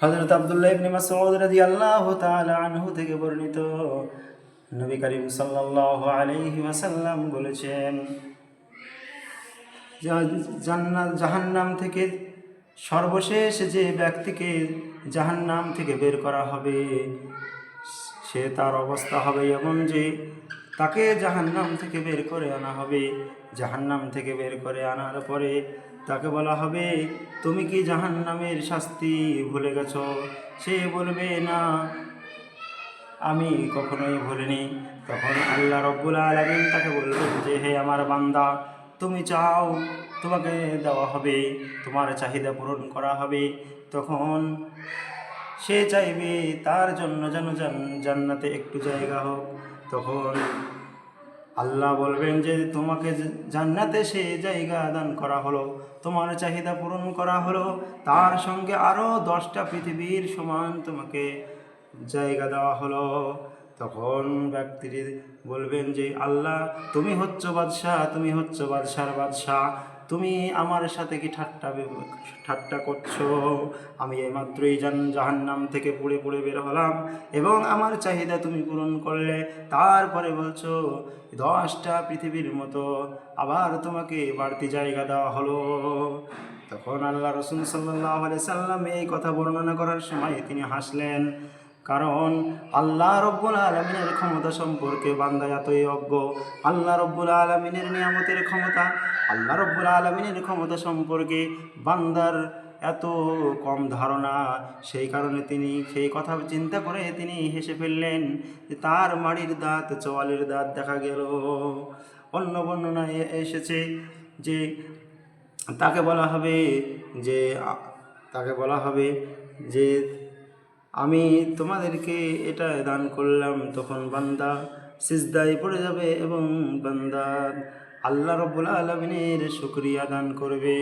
হযরত আব্দুল্লাহ ইবনে মাসউদ রাদিয়াল্লাহু তাআলা আনহু থেকে বর্ণিত, নবী করিম সাল্লাল্লাহু আলাইহি ওয়াসাল্লাম বলেছেন, জাহান্নাম থেকে সর্বশেষ যে ব্যক্তিকে জাহান্নাম থেকে বের করা হবে, সে তার অবস্থা হবে এমন যে তাকে জাহান্নাম থেকে বের করে আনা হবে। জাহান্নাম থেকে বের করে আনার পরে তাকে বলা হবে, তুমি কি জাহান্নামের শাস্তি ভুলে গেছো? সে বলবে, না, আমি কখনোই ভুলিনি। তখন আল্লাহ রব্বুল আলামিন তাকে বলবেন যে, হে আমার বান্দা, তুমি চাও, তোমাকে দেওয়া হবে, তোমার চাহিদা পূরণ করা হবে। তখন সে চাইবে তার জন্য যেন জান্নাতে একটু জায়গা হোক। তখন আল্লাহ বলবেন যে, তোমাকে জান্নাতে সে জায়গা দান করা হলো, তোমার চাহিদা পূরণ করা হলো, তার সঙ্গে আরও 10টা পৃথিবীর সমান তোমাকে জায়গা দেওয়া হলো। তখন ব্যক্তিটি বলবেন যে, আল্লাহ, তুমি হচ্ছ বাদশাহ, তুমি হচ্ছ বাদশার বাদশাহ, তুমি আমার সাথে কি ঠাট্টা করছো? আমি এইমাত্রই জাহান্নাম থেকে পুড়ে পুড়ে বের হলাম এবং আমার চাহিদা তুমি পূরণ করলে, তারপরে বলছো 10টা পৃথিবীর মতো আবার তোমাকে বাড়তি জায়গা দেওয়া হলো। তখন আল্লাহ রাসূল সাল্লাল্লাহু আলাইহি সাল্লাম এই কথা বর্ণনা করার সময় তিনি হাসলেন, কারণ আল্লাহ রব্বুল আলামিনের ক্ষমতা সম্পর্কে বান্দা এতই অজ্ঞ। আল্লাহ রব্বুল আলামিনের নিয়ামতের ক্ষমতা, আল্লাহ রব্বুল আলামিনের ক্ষমতা সম্পর্কে বান্দার এত কম ধারণা, সেই কারণে তিনি সেই কথা চিন্তা করে তিনি হেসে ফেললেন যে তার মাড়ির দাঁত চোয়ালের দাঁত দেখা গেল। অন্য বর্ণনায় এসেছে যে তাকে বলা হবে যে তাকে বলা হবে যে আমি তোমাদেরকে এটা দান করলাম। তখন বান্দা সিজদায় পড়ে যাবে এবং বান্দা আল্লাহ রব্বুল আলামিনের শুকরিয়া দান করবে।